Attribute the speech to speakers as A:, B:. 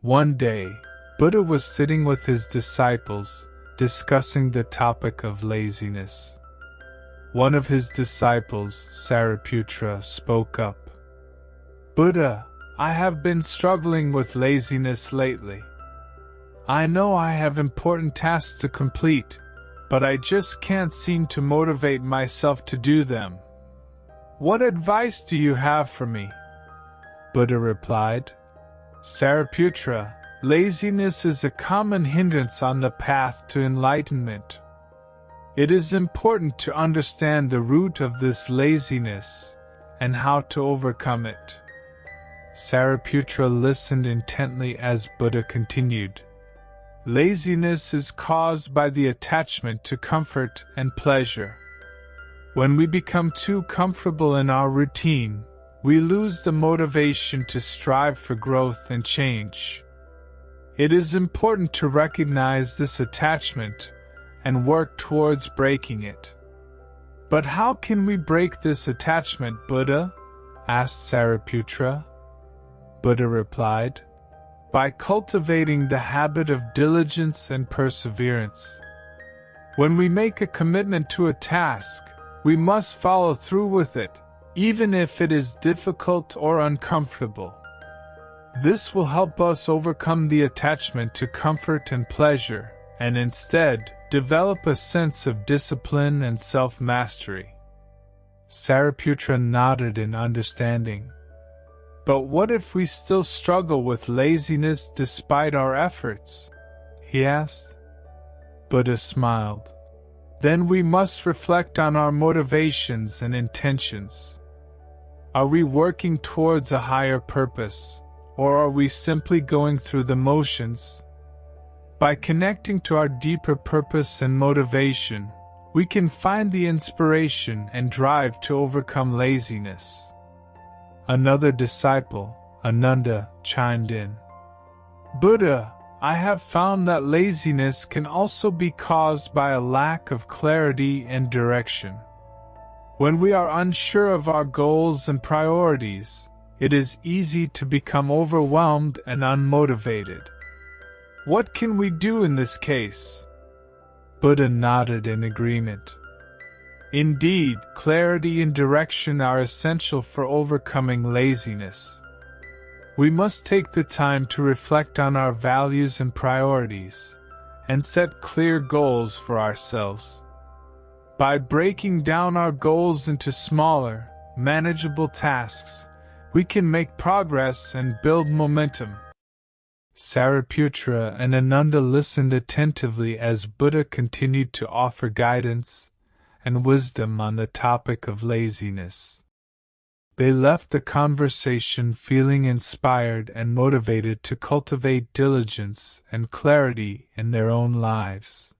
A: One day, Buddha was sitting with his disciples, discussing the topic of laziness. One of his disciples, Sariputra, spoke up. "Buddha, I have been struggling with laziness lately. I know I have important tasks to complete, but I just can't seem to motivate myself to do them. What advice do you have for me?" Buddha replied, "Sariputra, laziness is a common hindrance on the path to enlightenment. It is important to understand the root of this laziness and how to overcome it." Sariputra listened intently as Buddha continued. Laziness is caused by the attachment to comfort and pleasure. When we become too comfortable in our routine, we lose the motivation to strive for growth and change. It is important to recognize this attachment and work towards breaking it. "But how can we break this attachment, Buddha?" asked Sariputra. Buddha replied, "By cultivating the habit of diligence and perseverance. When we make a commitment to a task, we must follow through with it, even if it is difficult or uncomfortable. This will help us overcome the attachment to comfort and pleasure, and instead, develop a sense of discipline and self-mastery." Sariputra nodded in understanding. "But what if we still struggle with laziness despite our efforts?" he asked. Buddha smiled. "Then we must reflect on our motivations and intentions. Are we working towards a higher purpose, or are we simply going through the motions? By connecting to our deeper purpose and motivation, we can find the inspiration and drive to overcome laziness." Another disciple, Ananda, chimed in. "Buddha, I have found that laziness can also be caused by a lack of clarity and direction. When we are unsure of our goals and priorities, it is easy to become overwhelmed and unmotivated. What can we do in this case?" Buddha nodded in agreement. "Indeed, clarity and direction are essential for overcoming laziness. We must take the time to reflect on our values and priorities, and set clear goals for ourselves. By breaking down our goals into smaller, manageable tasks, we can make progress and build momentum." Sariputra and Ananda listened attentively as Buddha continued to offer guidance and wisdom on the topic of laziness. They left the conversation feeling inspired and motivated to cultivate diligence and clarity in their own lives.